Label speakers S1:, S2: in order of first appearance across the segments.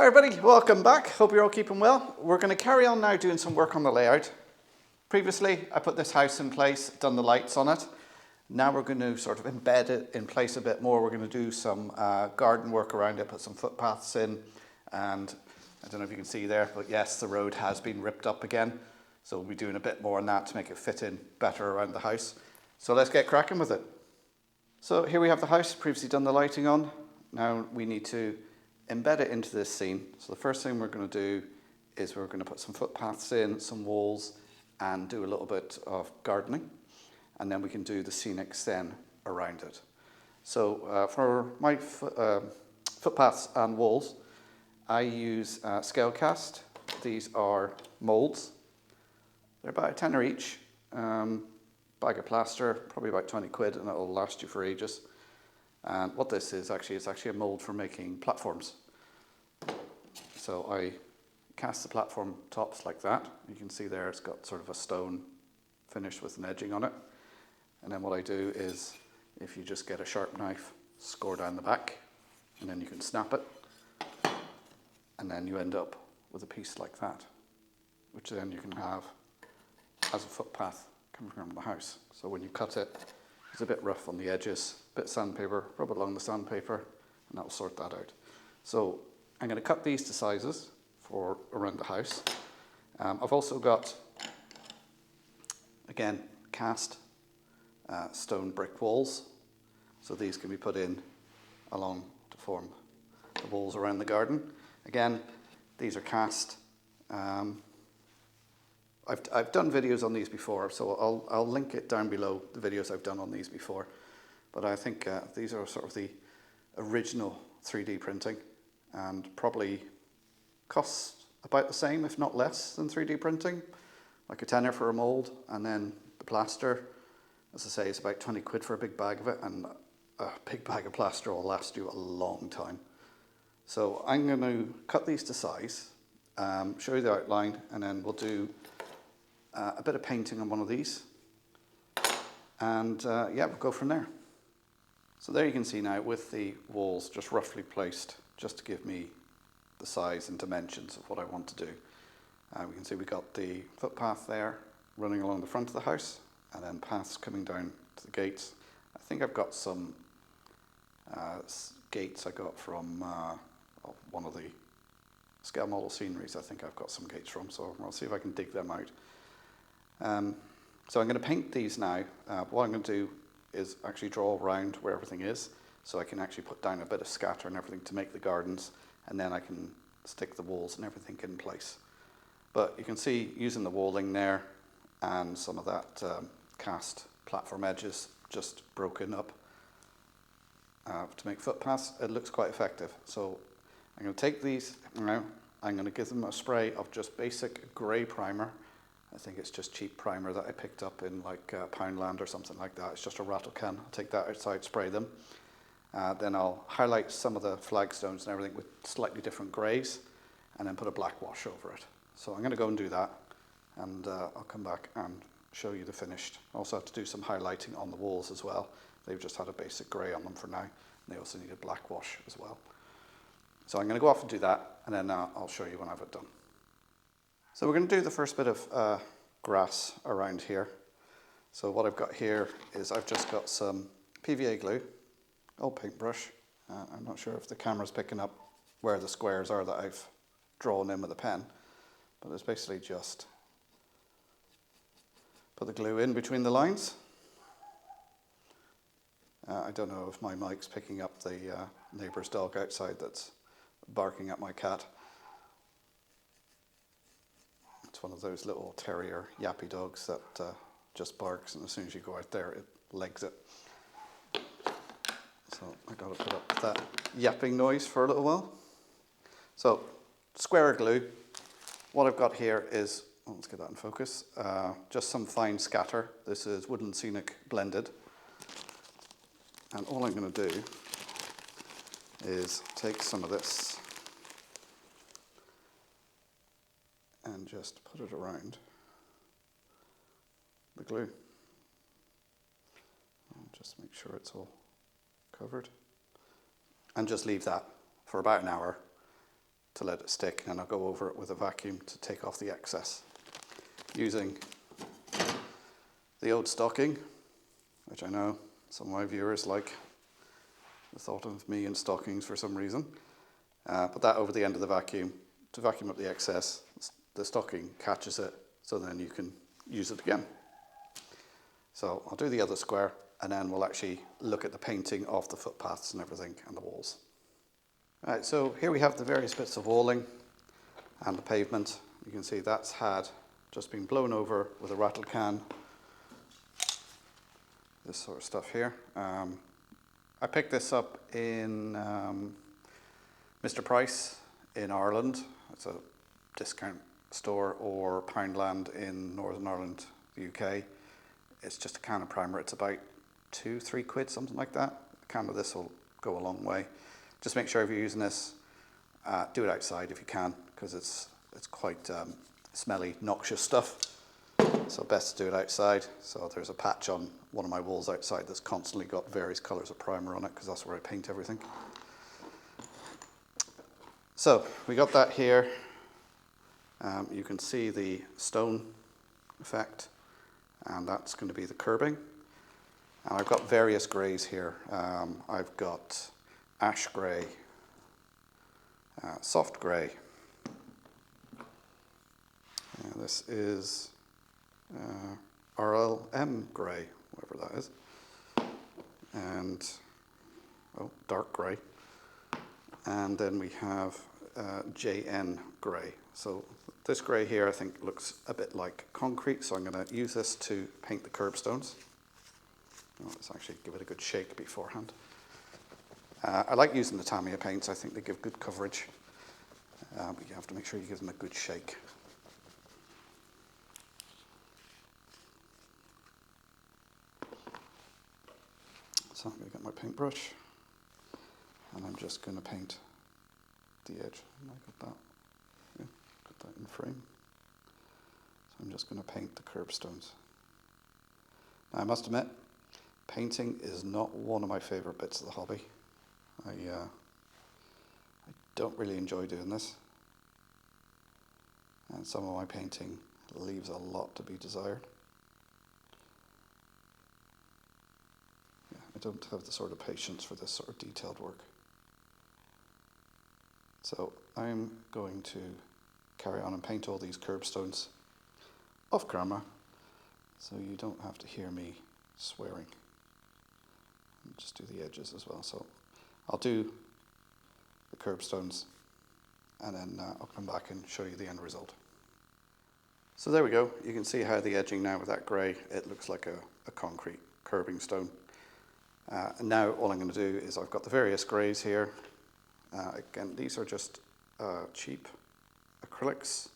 S1: Hi everybody, welcome back. Hope you're all keeping well. We're going to carry on now doing some work on the layout. Previously, I put this house in place, done the lights on it. Now we're going to sort of embed it in place a bit more. We're going to do some garden work around it, put some footpaths in, and I don't know if you can see there, but yes, the road has been ripped up again. So we'll be doing a bit more on that to make it fit in better around the house. So let's get cracking with it. So here we have the house, previously done the lighting on. Now we need to embed it into this scene. So the first thing we're going to do is we're going to put some footpaths in, some walls, and do a little bit of gardening. And then we can do the scenic scene around it. So for my footpaths and walls, I use scale cast. These are moulds. They're about a tenner each. Bag of plaster, probably about 20 quid, and it'll last you for ages. And what this is actually, it's actually a mould for making platforms. So I cast the platform tops like that. You can see there it's got sort of a stone finish with an edging on it. And then what I do is, if you just get a sharp knife, score down the back, and then you can snap it. And then you end up with a piece like that, which then you can have as a footpath coming from the house. So when you cut it, it's a bit rough on the edges, a bit sandpaper, rub it along the sandpaper, and that will sort that out. So I'm going to cut these to sizes for around the house. I've also got, again, cast stone brick walls. So these can be put in along to form the walls around the garden. Again, these are cast. I've done videos on these before, so I'll link it down below, the videos I've done on these before. But I think these are sort of the original 3D printing, and probably costs about the same, if not less, than 3D printing. Like a tenner for a mould, and then the plaster, as I say, is about 20 quid for a big bag of it, and a big bag of plaster will last you a long time. So I'm going to cut these to size, show you the outline, and then we'll do a bit of painting on one of these, and yeah, we'll go from there. So there you can see now with the walls just roughly placed, just to give me the size and dimensions of what I want to do. We can see we got the footpath there running along the front of the house, and then paths coming down to the gates. I think I've got some gates I got from one of the scale model sceneries. I think I've got some gates from, so I'll see if I can dig them out. So I'm going to paint these now. What I'm going to do is actually draw around where everything is, so I can actually put down a bit of scatter and everything to make the gardens, and then I can stick the walls and everything in place. But you can see using the walling there and some of that cast platform edges just broken up to make footpaths, it looks quite effective. So I'm going to take these now, I'm going to give them a spray of just basic grey primer. I think it's just cheap primer that I picked up in like Poundland or something like that. It's just a rattle can. I'll take that outside, spray them. Then I'll highlight some of the flagstones and everything with slightly different greys, and then put a black wash over it. So I'm going to go and do that, and I'll come back and show you the finished. I also have to do some highlighting on the walls as well. They've just had a basic grey on them for now. And they also need a black wash as well. So I'm going to go off and do that, and then I'll show you when I've it done. So we're going to do the first bit of grass around here. So what I've got here is I've just got some PVA glue, old paintbrush. I'm not sure if the camera's picking up where the squares are that I've drawn in with a pen, but it's basically just put the glue in between the lines. I don't know if my mic's picking up the neighbour's dog outside that's barking at my cat. It's one of those little terrier yappy dogs that just barks, and as soon as you go out there, it legs it. So I got to put up with that yapping noise for a little while. So square glue. What I've got here is, let's get that in focus, just some fine scatter. This is Woodland Scenic blended. And all I'm going to do is take some of this and just put it around the glue. And just make sure it's all covered. And just leave that for about an hour to let it stick, and I'll go over it with a vacuum to take off the excess. Using the old stocking, which I know some of my viewers like the thought of me in stockings for some reason. Put that over the end of the vacuum to vacuum up the excess. The stocking catches it, so then you can use it again. So I'll do the other square, and then we'll actually look at the painting of the footpaths and everything and the walls. Right, so here we have the various bits of walling and the pavement. You can see that's had just been blown over with a rattle can. This sort of stuff here. I picked this up in Mr. Price in Ireland. It's a discount store, or Poundland in Northern Ireland, the UK. It's just a can of primer. It's about £2-3 quid, something like that. A can of this will go a long way. Just make sure if you're using this, do it outside if you can, because it's quite smelly, noxious stuff. So best to do it outside. So there's a patch on one of my walls outside that's constantly got various colours of primer on it, because that's where I paint everything. So we got that here. You can see the stone effect, and that's going to be the curbing. And I've got various greys here. I've got ash grey, soft grey. This is RLM grey, whatever that is, and dark grey. And then we have JN grey. So this grey here I think looks a bit like concrete, so I'm going to use this to paint the curbstones. Let's actually give it a good shake beforehand. I like using the Tamiya paints. I think they give good coverage, but you have to make sure you give them a good shake. So I'm going to get my paintbrush, and I'm just going to paint the edge. I got that. Yeah, got that in frame. So I'm just going to paint the curbstones. Now I must admit, painting is not one of my favourite bits of the hobby. I don't really enjoy doing this, and some of my painting leaves a lot to be desired. Yeah, I don't have the sort of patience for this sort of detailed work. So I'm going to carry on and paint all these curbstones off camera, so you don't have to hear me swearing. And just do the edges as well. So I'll do the curbstones, and then I'll come back and show you the end result. So there we go. You can see how the edging now with that grey, it looks like a concrete curbing stone. And now all I'm going to do is, I've got the various greys here. Again, these are just cheap acrylics.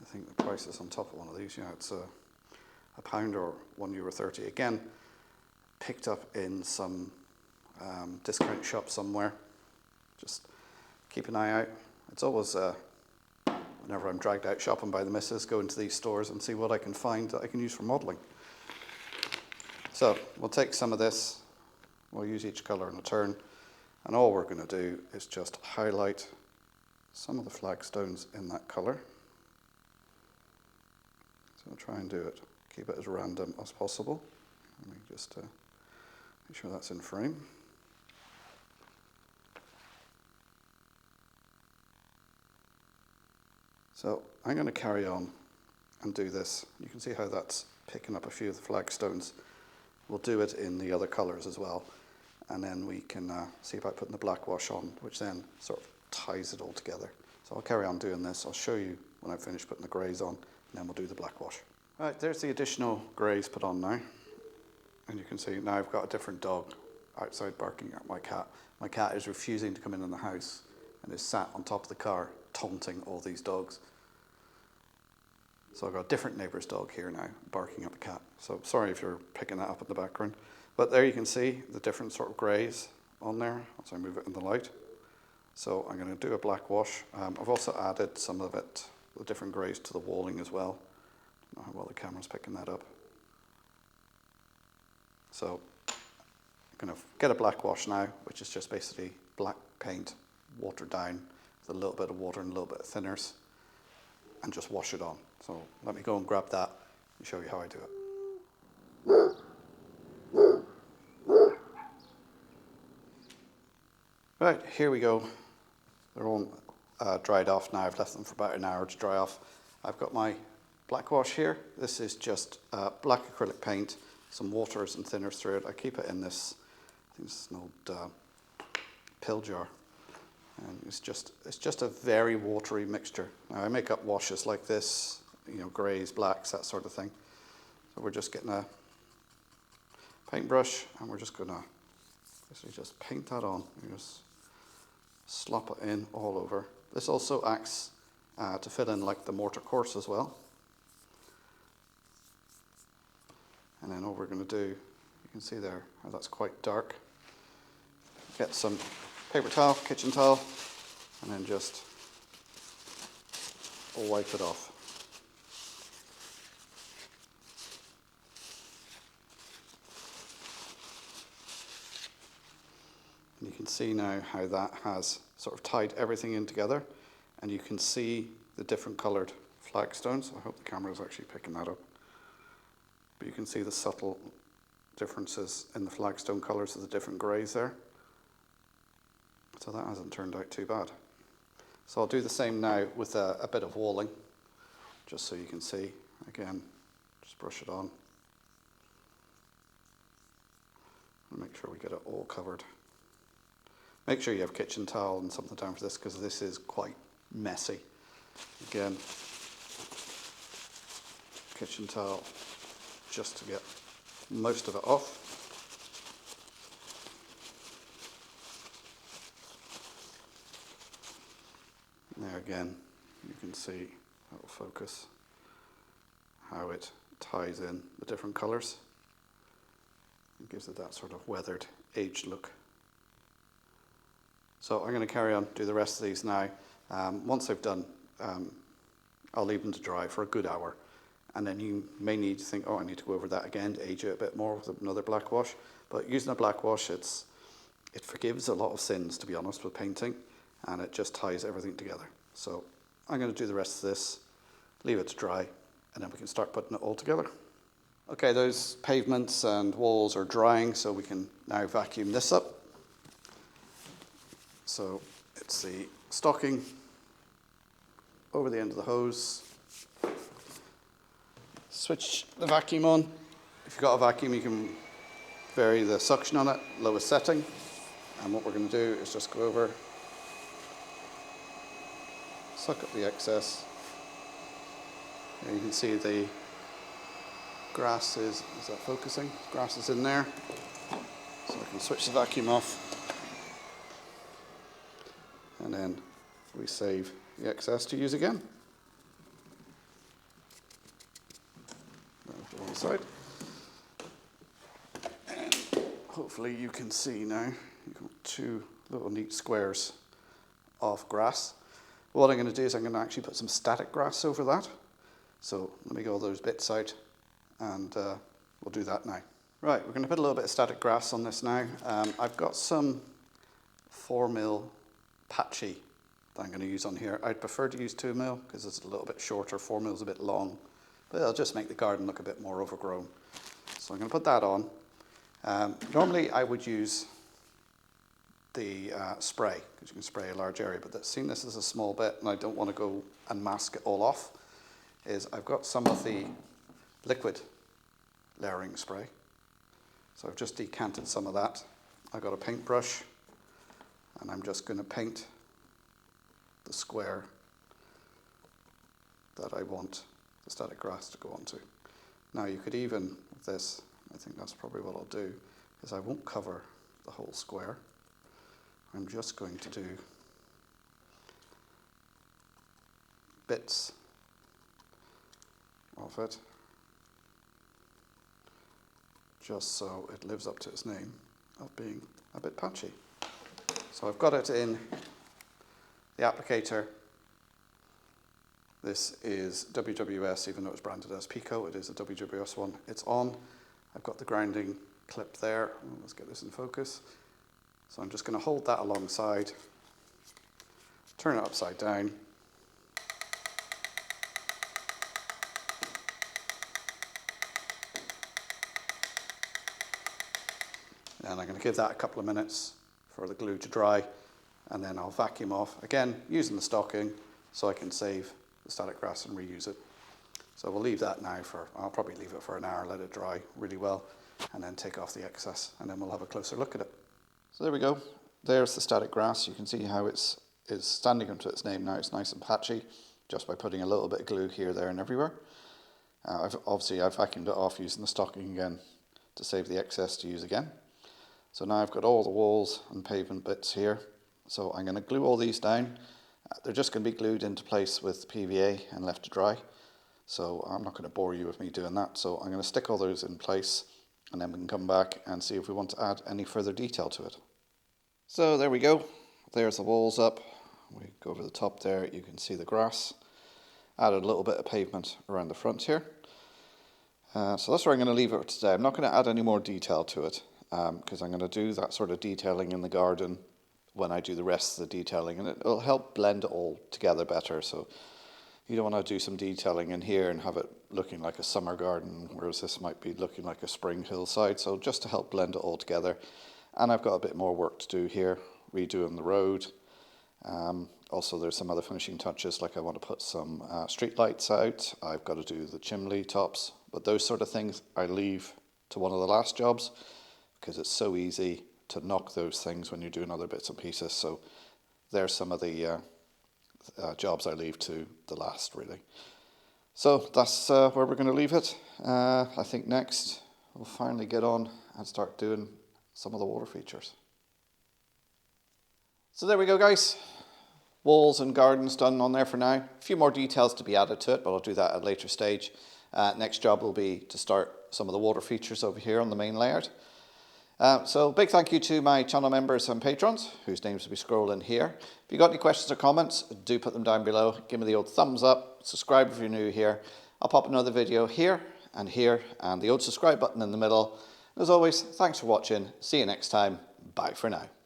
S1: I think the price is on top of one of these. Yeah, it's a £1 or €1.30. Again, picked up in some discount shop somewhere. Just keep an eye out. It's always, whenever I'm dragged out shopping by the missus, go into these stores and see what I can find that I can use for modelling. So we'll take some of this, we'll use each colour in a turn, and all we're going to do is just highlight some of the flagstones in that colour. So I'll try and do it, keep it as random as possible. Let me just make sure that's in frame. So I'm going to carry on and do this. You can see how that's picking up a few of the flagstones. We'll do it in the other colours as well, and then we can see about putting the black wash on, which then sort of ties it all together. So I'll carry on doing this. I'll show you when I've finished putting the greys on, and then we'll do the black wash. Right, there's the additional greys put on now, and you can see now I've got a different dog outside barking at my cat. My cat is refusing to come in the house and is sat on top of the car taunting all these dogs. So I've got a different neighbour's dog here now barking at the cat. So sorry if you're picking that up in the background. But there you can see the different sort of greys on there as I move it in the light. So I'm going to do a black wash. I've also added some of it, the different greys, to the walling as well. I don't know how well the camera's picking that up. So I'm going to get a black wash now, which is just basically black paint watered down with a little bit of water and a little bit of thinners and just wash it on. So let me go and grab that and show you how I do it. Right, here we go. They're all dried off now. I've left them for about an hour to dry off. I've got my black wash here. This is just black acrylic paint, some waters and thinners through it. I keep it in this, I think this is an old pill jar. And it's just a very watery mixture. Now I make up washes like this, greys, blacks, that sort of thing. So we're just getting a paintbrush and we're just gonna basically just paint that on. You just slop it in all over. This also acts to fill in like the mortar course as well. And then all we're going to do, you can see there how that's quite dark. Get some paper towel, kitchen towel, and then just wipe it off. And you can see now how that has sort of tied everything in together, and you can see the different coloured flagstones. I hope the camera is actually picking that up. But you can see the subtle differences in the flagstone colours of the different greys there. So that hasn't turned out too bad. So I'll do the same now with a bit of walling, just so you can see. Again, just brush it on. And make sure we get it all covered. Make sure you have kitchen towel and something down for this, because this is quite messy. Again, kitchen towel just to get most of it off. There again, you can see, that will focus, how it ties in the different colours. It gives it that sort of weathered, aged look. So I'm going to carry on, do the rest of these now. Once I've done, I'll leave them to dry for a good hour. And then you may need to think, oh, I need to go over that again to age it a bit more with another black wash. But using a black wash, it forgives a lot of sins, to be honest, with painting. And it just ties everything together. So I'm going to do the rest of this, leave it to dry, and then we can start putting it all together. Okay, those pavements and walls are drying, so we can now vacuum this up. So it's the stocking over the end of the hose. Switch the vacuum on. If you've got a vacuum, you can vary the suction on it, lowest setting. And what we're going to do is just go over, suck up the excess. There you can see the grass is that focusing? Grass is in there. So I can switch the vacuum off. And then we save the excess to use again. To one side. And hopefully you can see now, you've got two little neat squares of grass. What I'm going to do is I'm going to actually put some static grass over that. So let me get all those bits out and we'll do that now. Right, we're going to put a little bit of static grass on this now. I've got some 4mm patchy that I'm going to use on here. I'd prefer to use 2mm because it's a little bit shorter. 4mm is a bit long, but it'll just make the garden look a bit more overgrown. So I'm going to put that on. Normally I would use the spray, because you can spray a large area, but seeing this is a small bit and I don't want to go and mask it all off, is I've got some of the liquid layering spray. So I've just decanted some of that. I've got a paintbrush and I'm just going to paint the square that I want the static grass to go onto. Now you could even, with this, I think that's probably what I'll do, is I won't cover the whole square. I'm just going to do bits of it, just so it lives up to its name of being a bit patchy. So I've got it in the applicator. This is WWS, even though it's branded as Pico, it is a WWS one. It's on. I've got the grounding clip there. Let's get this in focus. So I'm just going to hold that alongside, turn it upside down. And I'm going to give that a couple of minutes for the glue to dry, and then I'll vacuum off, again using the stocking so I can save the static grass and reuse it. So we'll leave that now I'll probably leave it for an hour, let it dry really well, and then take off the excess, and then we'll have a closer look at it. So there we go, there's the static grass. You can see how is standing up to its name now. It's nice and patchy just by putting a little bit of glue here, there and everywhere. I've vacuumed it off using the stocking again to save the excess to use again. So now I've got all the walls and pavement bits here. So I'm going to glue all these down. They're just going to be glued into place with PVA and left to dry. So I'm not going to bore you with me doing that. So I'm going to stick all those in place, and then we can come back and see if we want to add any further detail to it. So there we go. There's the walls up. We go over the top there. You can see the grass. Added a little bit of pavement around the front here. So that's where I'm going to leave it today. I'm not going to add any more detail to it, because I'm going to do that sort of detailing in the garden when I do the rest of the detailing, and it'll help blend it all together better. So you don't want to do some detailing in here and have it looking like a summer garden, whereas this might be looking like a spring hillside. So just to help blend it all together. And I've got a bit more work to do here, redoing the road. Also there's some other finishing touches, like I want to put some street lights out. I've got to do the chimney tops, but those sort of things I leave to one of the last jobs, because it's so easy to knock those things when you're doing other bits and pieces. So there's some of the jobs I leave to the last, really. So that's where we're going to leave it. I think next we'll finally get on and start doing some of the water features. So there we go, guys. Walls and gardens done on there for now. A few more details to be added to it, but I'll do that at a later stage. Next job will be to start some of the water features over here on the main layout. So big thank you to my channel members and patrons, whose names will be scrolling here. If you've got any questions or comments, do put them down below. Give me the old thumbs up, subscribe if you're new here. I'll pop another video here, and the old subscribe button in the middle. As always, thanks for watching. See you next time. Bye for now.